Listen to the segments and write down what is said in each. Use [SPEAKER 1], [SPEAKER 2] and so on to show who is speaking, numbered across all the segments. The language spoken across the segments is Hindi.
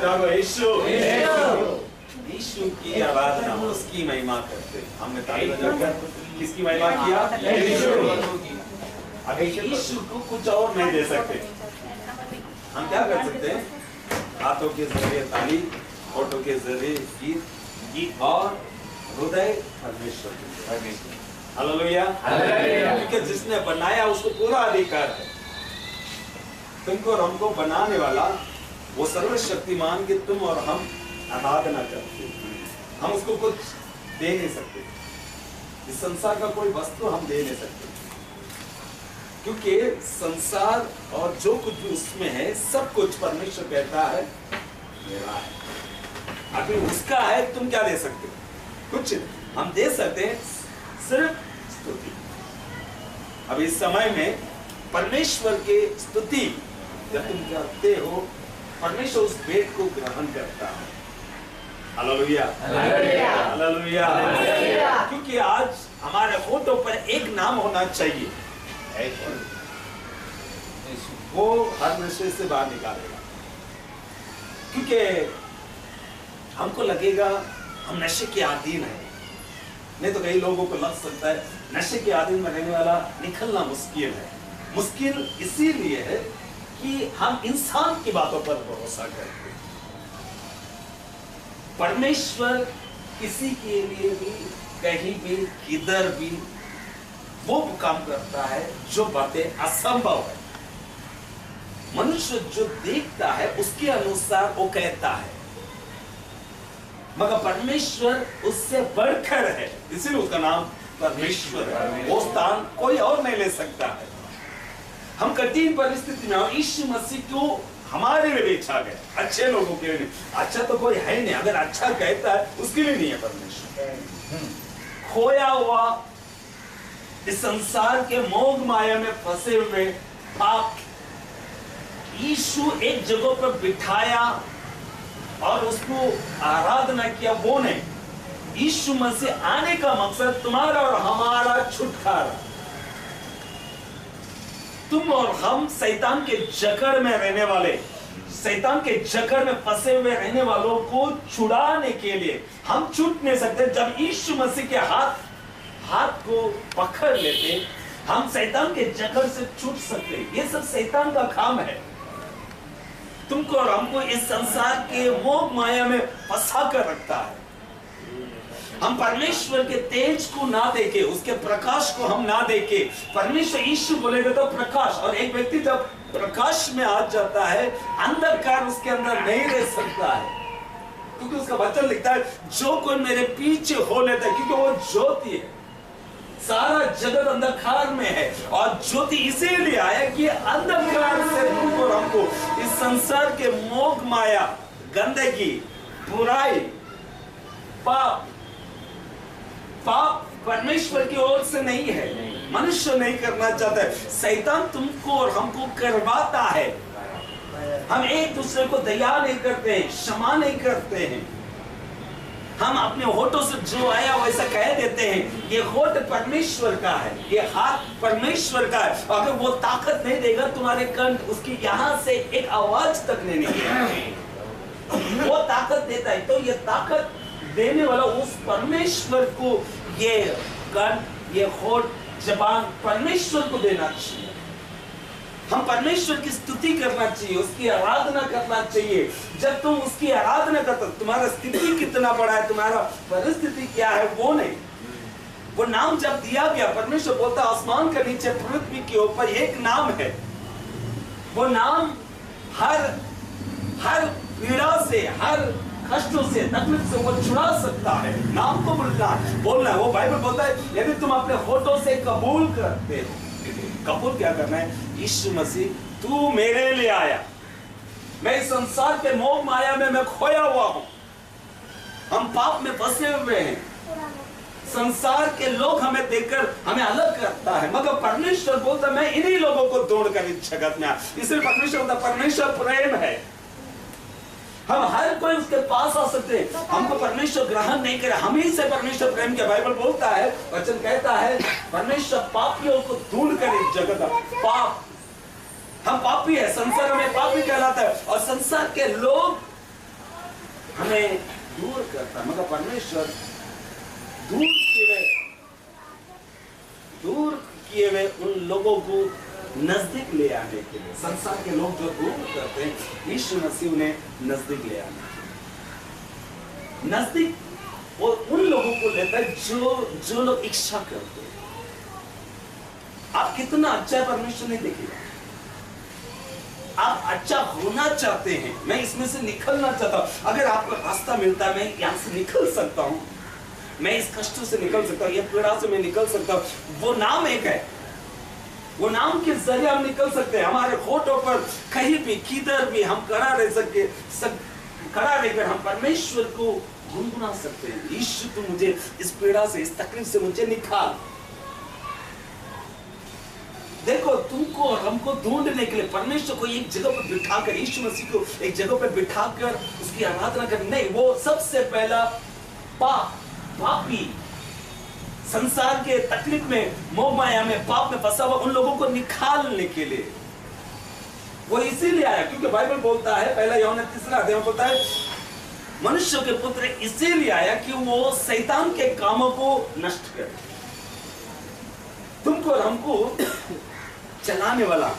[SPEAKER 1] जागो, यीशु यीशु की आराधना, उसकी महिमा करते। हमने ताली बजाकर किसकी महिमा किया? यीशु। अब यीशु को कुछ और नहीं दे सकते, हम क्या कर सकते हैं? हाथों के जरिए ताली, होठों के जरिए गीत और हृदय परमेश्वर की। हालेलुया। क्योंकि जिसने बनाया उसको पूरा अधिकार है। तुमको और हमको बनाने वाला वो सर्वशक्तिमान के तुम और हम आराधना करते हैं। हम उसको कुछ दे नहीं सकते, इस संसार का कोई वस्तु हम दे नहीं सकते, क्योंकि संसार और जो कुछ भी उसमें है सब कुछ परमेश्वर कहता है मेरा है। अभी उसका है, तुम क्या दे सकते हो? कुछ हम दे सकते हैं, सिर्फ स्तुति। अब इस समय में परमेश्वर के स्तुति जब तुम करते हो, परमेश्वर उस भेंट को ग्रहण करता है। Hallelujah, hallelujah. क्योंकि आज हमारे होठों पर एक नाम होना चाहिए, वो हर नशे से बाहर निकालेगा। क्योंकि हमको लगेगा हम नशे के अधीन हैं, नहीं तो कई लोगों को लग सकता है नशे के अधीन में रहने वाला निकलना मुश्किल है। मुश्किल इसीलिए है कि हम इंसान की बातों पर भरोसा करते हैं। परमेश्वर किसी के लिए भी, कहीं भी, किधर भी वो काम करता है जो बातें असंभव है। मनुष्य जो देखता है उसके अनुसार वो कहता है, मगर परमेश्वर उससे बढ़कर है, इसीलिए उसका नाम परमेश्वर है। वो स्थान कोई और नहीं ले सकता है। हम कठिन परिस्थिति में, यीशु मसीह को हमारे लिए बेचा गया, अच्छे लोगों के लिए। अच्छा तो कोई है नहीं, अगर अच्छा कहता है उसके लिए नहीं है परमेश्वर। खोया हुआ इस संसार के मोह माया में फंसे हुए पाप, यीशु एक जगह पर बिठाया और उसको आराधना किया, वो नहीं। यीशु मसीह आने का मकसद तुम्हारा और हमारा छुटकारा। तुम और हम शैतान के जकड़ में रहने वाले, शैतान के जकड़ में फंसे हुए रहने वालों को छुड़ाने के लिए हम छूट नहीं सकते। जब यीशु मसीह के हाथ को पकड़ लेते, हम शैतान के जकड़ से छूट सकते। ये सब शैतान का काम है, तुमको और हमको इस संसार के मोह माया में फंसा कर रखता है। हम परमेश्वर के तेज को ना देखे, उसके प्रकाश को हम ना देखे। परमेश्वर यीशु बोलेगा तो प्रकाश, और एक व्यक्ति जब प्रकाश में आ जाता है, अंधकार उसके अंदर नहीं रह सकता है। क्योंकि उसका वचन लिखता है, जो कोई मेरे पीछे हो लेता है, क्योंकि वो ज्योति है। सारा जगत अंधकार में है और ज्योति इसीलिए आया कि अंधकार से तुमको और हमको इस संसार के मोह माया, गंदगी, बुराई, पाप परमेश्वर की ओर से नहीं है, मनुष्य नहीं करना चाहता है। शैतान तुमको और हमको करवाता है। हम एक दूसरे को दया नहीं करते हैं, क्षमा नहीं करते हैं। हम अपने होठों से जो आया वैसा कह देते हैं। ये होठ परमेश्वर का है, ये हाथ परमेश्वर का है। अगर वो ताकत नहीं देगा तुम्हारे कंठ, उसकी यहां से एक आवाज तक नहीं निकलेगी। वो ताकत देता है, तो ये ताकत देने वाला उस परमेश्वर को ये कंठ, ये होठ, जबान परमेश्वर को देना चाहिए। हम परमेश्वर की स्तुति करना चाहिए, उसकी आराधना करना चाहिए। जब तुम उसकी आराधना करते, तुम्हारा स्थिति कितना बड़ा है, तुम्हारा परिस्थिति क्या है, वो नहीं। वो नाम जब दिया गया, परमेश्वर बोलता आसमान के नीचे, पृथ्वी के ऊपर एक नाम है। वो नाम हर पीड़ा से, हर कष्टों से, तकलीफ से वो छुड़ा सकता है। नाम को बोलना है। वो बाइबल बोलता है, यदि तुम अपने होठों से कबूल करते हो, कबूल क्या करना है? यीशु मसीह तू मेरे लिए आया, मैं इस संसार के मोह माया में मैं खोया हुआ हूं। हम पाप में फंसे हुए हैं। संसार के लोग हमें देखकर हमें अलग करता है, मगर परमेश्वर बोलता मैं इन्हीं लोगों को तोड़कर इस जगत में आया। इसलिए परमेश्वर बोलता परमेश्वर प्रेम है। हम हर कोई उसके पास आ सकते हैं, हमको परमेश्वर ग्रहण नहीं करे, हम ही से परमेश्वर प्रेम के। बाइबल बोलता है, वचन कहता है, परमेश्वर पापियों को ढूंढ कर इस जगत पाप, हम पापी है, संसार में पापी कहलाता है। और संसार के लोग उन्हें दूर करता, मगर परमेश्वर दूर किए हुए उन लोगों को नजदीक ले आने के लिए, संसार के लोग जो दूर करते हैं, यीशु मसीह उन्हें नजदीक ले आने के लिए, नजदीक और उन लोगों को लेता है जो लोग इच्छा करते हैं। आप कितना अच्छा परमेश्वर नहीं देखेगा, आप अच्छा होना चाहते हैं, मैं इसमें से निकलना चाहता हूं, अगर आपको रास्ता मिलता है, मैं यहां से निकल सकता हूं, मैं इस कष्टों से निकल सकता हूं, ये पीड़ा से मैं निकल सकता हूं, वो नाम एक है, वो नाम के जरिए हम निकल सकते हैं। हमारे होठों पर कहीं भी किधर भी हम खड़ा रह सके, खड़ा रहकर हम परमेश्वर को गुनगुना सकते हैं, यीशु तू मुझे इस पीड़ा से, इस तकलीफ से मुझे निकाल। देखो, तुमको और हमको ढूंढने के लिए परमेश्वर को एक जगह पर बिठाकर, यीशु मसीह को एक जगह पर बिठाकर उसकी आराधना करनी नहीं, वो सबसे पहला पापी, संसार के तकलीफ में, मोह माया में, पाप में फंसा हुआ उन लोगों को निकालने के लिए वो इसीलिए आया, क्योंकि बाइबल बोलता है, पहला यूहन्ना 3 अध्याय में बोलता है, मनुष्य के पुत्र इसीलिए आया कि वो शैतान के कामों को नष्ट करे। तुमको और हमको चलाने वाला,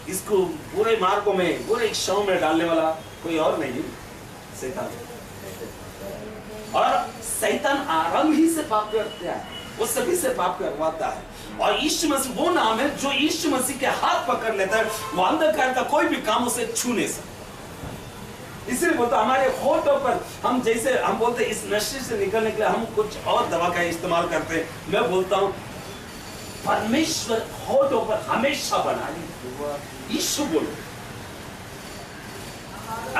[SPEAKER 1] इसको बुरे मार्गों में, बुरे इच्छाओं में डालने वाला कोई और नहीं, शैतान। और शैतान आरंभ ही से पाप करता है, वो सभी से पाप करवाता है, और यीशु मसीह वो नाम है जो यीशु मसीह के हाथ पकड़ लेता है, वो अंधकार का कोई भी काम उसे छू नहीं सकता। इसलिए बोलता हमारे होठों पर हम, जैसे हम बोलते इस नशे से निकलने के लिए हम कुछ और दवा का इस्तेमाल करते हैं, मैं बोलता हूं परमेश्वर होठों पर हमेशा बना ली, यीशु बोलो।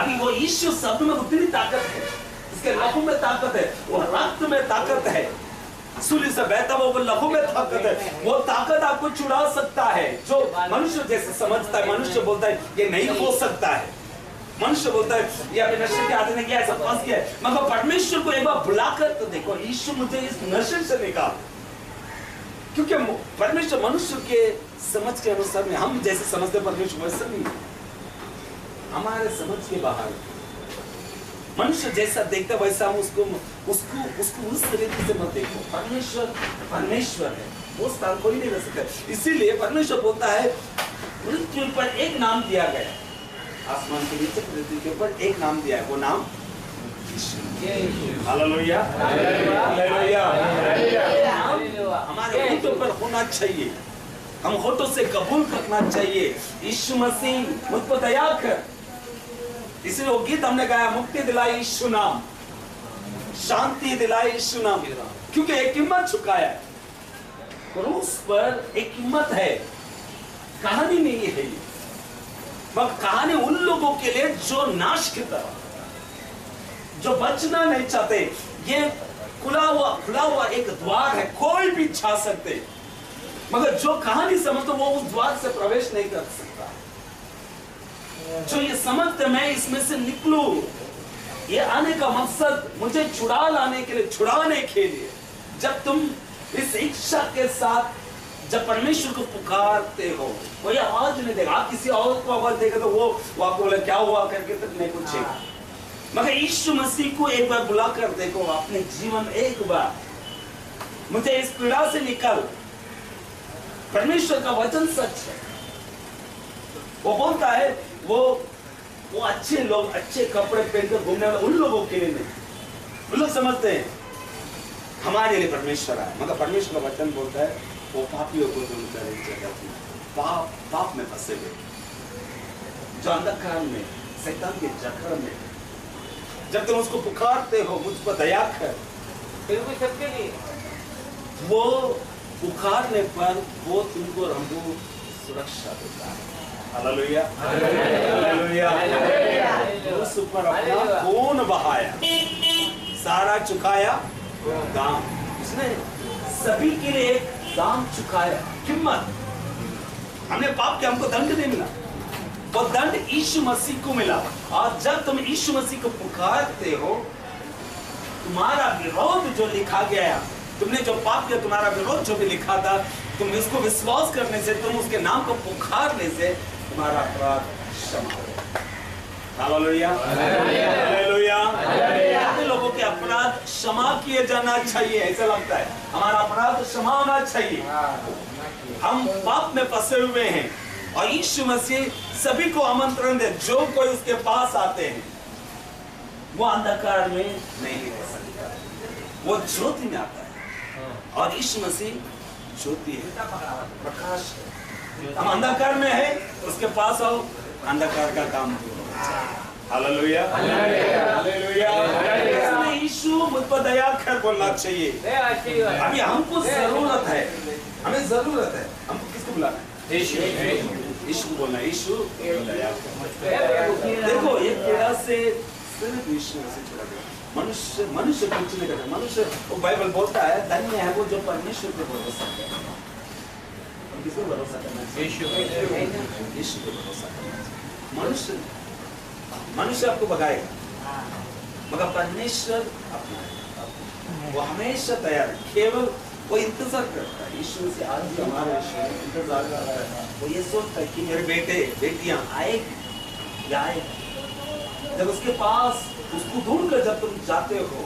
[SPEAKER 1] अभी वो यीशु शब्द में उतनी ताकत है, इसके लहू में ताकत है, वो रक्त में ताकत है, सूली से बहता वो लहू में ताकत है, वो ताकत आपको छुड़ा सकता है। जो मनुष्य जैसे समझता है, मनुष्य बोलता है ये नहीं हो सकता है, मनुष्य बोलता है ये अपने नशे के आदि ने किया, ऐसा फंस गया, मगर परमेश्वर को एक बार बुलाकर तो देखो, यीशु मुझे इस नशे से निकाल, क्योंकि परमेश्वर मनुष्य के समझ के अनुसार में, हम जैसे समझते परमेश्वर वैसा नहीं, हमारे समझ के बाहर, मनुष्य जैसा देखता वैसा हम उसको उस तरीके से मत देखो। परमेश्वर है, वो स्थान कोई नहीं रह सकता। इसीलिए परमेश्वर बोलता है पृथ्वी पर एक नाम दिया गया, आसमान के नीचे पृथ्वी के ऊपर एक नाम दिया है, वो नाम हालेलुया, हालेलुया। हमारे होठों पर होना चाहिए, हम होठों से कबूल करना चाहिए, यीशु मसीह मुझ पर दया कर। इसलिए वो गीत हमने गाया, मुक्ति दिलाई यीशु नाम, शांति दिलाई यीशु नाम, क्योंकि एक कीमत चुकाया क्रूस पर, एक कीमत है, कहानी नहीं है ये, मगर कहानी उन लोगों के लिए जो नाश की तरह, जो बचना नहीं चाहते। ये खुला हुआ एक द्वार है, कोई भी जा सकते, मगर जो कहानी समझते वो उस द्वार से प्रवेश नहीं कर सकता। जो ये समझते मैं इसमें से निकलूं, ये आने का मकसद मुझे छुड़ाने के लिए, जब तुम इस इच्छा के साथ जब परमेश्वर को पुकारते हो, कोई आवाज नहीं देगा, आप किसी और को आवाज देगा तो वो आपको बोले क्या हुआ करके तक नहीं पूछेगा, मगर यीशु मसीह को एक बार बुलाकर देखो अपने जीवन, एक बार मुझे इस पीड़ा से निकल। परमेश्वर का वचन सच है, वो बोलता है वो अच्छे लोग अच्छे कपड़े पहनकर घूमने वाले उन लोगों के लिए नहीं, उन लोग समझते हैं हमारे लिए परमेश्वर आए, मगर परमेश्वर का वचन बोलता है वो पापियों को दूर करे, पाप में फंसे हुए, जो अंधकार में, शैतान के जखर में, जब तुम उसको पुकारते हो मुझ पर दया कर, फिर भी सबके लिए वो पुकारने पर वो तुमको और हमको सुरक्षा देता है। Hallelujah, hallelujah, hallelujah. उस पर अपना खून बहाया, सारा चुकाया दाम, उसने सभी के लिए एक दाम चुकाया, कीमत। हमने पाप के, हमको दंड नहीं मिला, वो दंड यीशु मसीह को मिला। और जब तुम यीशु मसीह को पुकारते हो, तुम्हारा विरोध जो लिखा गया, तुमने जो पाप किया, तुम्हारा विरोध जो भी लिखा था, तुम इसको विश्वास करने से, तुम उसके नाम को पुकारने से तुम्हारा अपराध क्षमा हो। Hallelujah, hallelujah, hallelujah. क्षमा किए जाना चाहिए, ऐसा लगता है हमारा अपराध क्षमा होना चाहिए। हम पाप में फंसे हुए हैं और यीशु मसीह सभी को आमंत्रण दे, जो कोई उसके पास आते हैं वो अंधकार में नहीं रह सकता, वो ज्योति में आता है। और यीशु मसीह ज्योति है, प्रकाश है। हम अंधकार में है, उसके पास आओ, अंधकार का काम दूर हो जाए। Hallelujah, hallelujah. इसलिए यीशु मुझ पर दया कर बोलना चाहिए। अभी हमको जरूरत है, हमें जरूरत है। हमको किसको बुलाना है? यीशु को बोलना है, यीशु दया कर। देखो ये कीड़ा से सिर्फ यीशु से छुड़ा गया। मनुष्य कुछ नहीं करता। मनुष्य, वो बाइबल बोलता है धन्य है वो जो परमेश्वर पे भरोसा करे। किसको भरोसा करना चाहिए? यीशु पे भरोसा करना चाहिए। मनुष्य आपको भगाएगा, मगर परमेश्वर वो हमेशा तैयार है। केवल वो इंतजार करता है। यीशु से आज भी हमारा इंतजार कर रहा है। वो ये सोचता है कि मेरे बेटे बेटियां आएगी या आएगी। जब उसके पास उसको ढूंढ कर जब तुम जाते हो,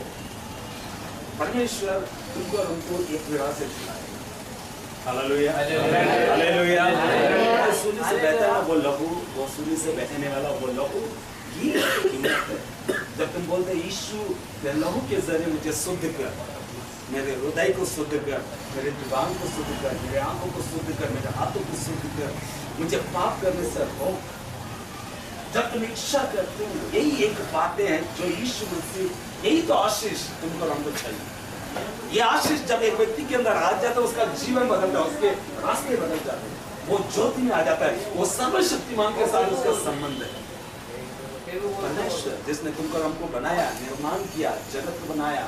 [SPEAKER 1] परमेश्वर तुमको और उनको एक विरासत से छुड़ाएगा। Hallelujah, hallelujah. सूली से बहता है वो लहू, वो सूली से बहने वाला वो लहू, ये कीमत है। जब तुम बोलते यीशु तेरे लहू के जरिए मुझे शुद्ध कर, मेरे हृदय को शुद्ध कर, मेरे जुबान को शुद्ध कर, मेरे आंखों को शुद्ध कर, मेरे हाथों को शुद्ध कर, मुझे पाप करने से रोक। जब तुम इच्छा करते हो, यही एक बातें हैं जो यीशु मसीह, यही तो आशीष तुमको हमको चाहिए। ये आशीष जब एक व्यक्ति के अंदर आ जाता है, उसका जीवन बदलता है, उसके रास्ते बदल जाते हैं, वो ज्योति में आ जाता है, वो सर्वशक्तिमान के साथ उसका संबंध है। परमेश्वर जिसने तुमको हमको बनाया, निर्माण किया, जगत को बनाया,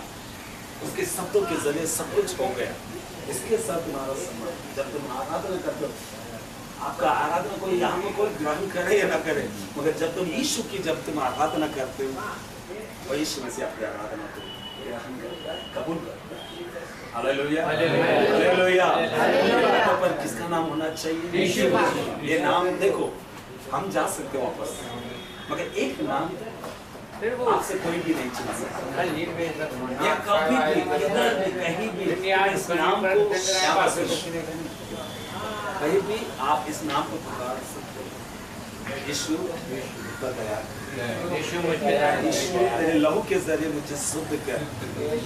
[SPEAKER 1] उसके शब्दों के जरिए सब कुछ हो गया। इसके साथ तुम्हारा संबंध, जब तुम आराधना करते हो, आपका आराधना कोई यहाँ में कोई ग्रहण करे या ना करे, मगर जब तुम यीशु की जब तुम आराधना करते हो, वो यीशु में से आपकी आराधना को ग्रहण करता है, कबूल करता है। Hallelujah, hallelujah. पर किसका नाम होना चाहिए? यीशु। ये नाम देखो, हम जा सकते हो वापस, मगर एक नाम आपसे कोई भी नहीं चुन सकता। या कभी भी, किधर भी, कहीं भी इस नाम को कहीं भी आप इस नाम को पुकार सकते हो। यीशु बताया, यीशु तेरे लहू के जरिए मुझे शुद्ध कर।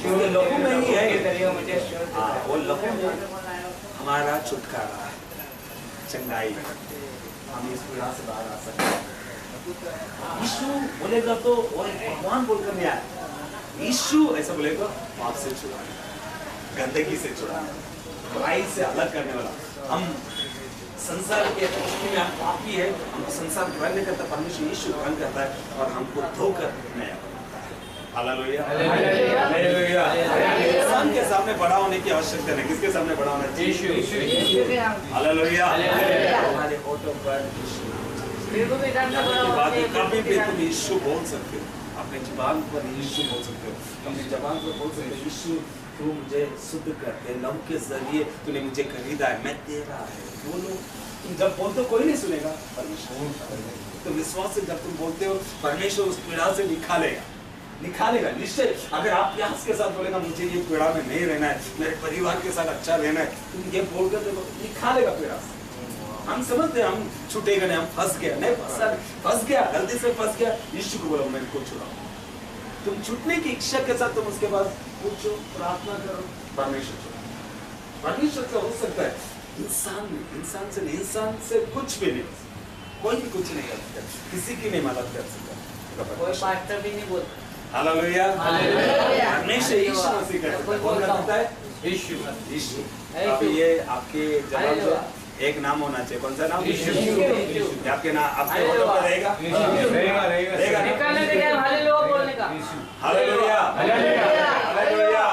[SPEAKER 1] वो लहू में ही है, वो लहू में हमारा छुटकारा, चंगाई, हम इस पीड़ा से बाहर आ सकते हैं। यीशु बोलेगा तो वो भगवान बोलकर नहीं आया। यीशु ऐसा बोलेगा पाप से छुड़ाना, गंदगी से छुड़ाना, बुराई से अलग करने वाला। हम संसार के दृष्टि में हम पापी है, हमको संसार ग्रहण नहीं करता, परमेश्वर यीशु ग्रहण करता है और हमको धोकर नया बनाता है। Hallelujah, hallelujah. इंसान के सामने बड़ा होने की आवश्यकता नहीं, किसके सामने बड़ा होना चाहिए? यीशु। हालेलुया। हमारे होठों पर कभी भी तुम यीशु बोल सकते हो, अपने जुबान पर यीशु बोल सकते हो, अपनी जुबान पर बोल सकते हो यीशु तू मुझे शुद्ध कर दे, लहू के जरिए तूने मुझे खरीदा है, मैं तेरा है। बोलो, तुम जब बोलते हो कोई नहीं सुनेगा, परमेश्वर तो विश्वास से जब तुम बोलते हो, परमेश्वर उस पीड़ा से निकालेगा निश्चय। अगर आप प्यास के साथ बोलेगा मुझे ये पीड़ा में नहीं रहना है, मेरे परिवार के साथ अच्छा रहना है, तुम ये बोलकर देखो, निकालेगा पीड़ा से। हम समझते हैं हम छूटेगा नहीं, हम फंस गया नहीं, फंस गया, गलती से फंस गया, यीशु को बोलो मेरे को छुड़ाओ। तुम छूटने की इच्छा के साथ तुम उसके बाद पूछो, प्रार्थना करो, परमेश्वर से हो सकता है। इंसान से कुछ भी नहीं, कोई भी कुछ नहीं कर सकता, किसी की नहीं मदद कर सकता, कोई पास्टर भी नहीं बोलता। हालेलुया, हमेशा यीशु मसीह कर सकता है। कौन कर सकता है? यीशु। अब ये आपके जवाब एक नाम होना चाहिए, कौन सा नाम? यीशु। आपके नाम आपके होठों पर रहेगा, रहेगा। Hallelujah, hallelujah, hallelujah.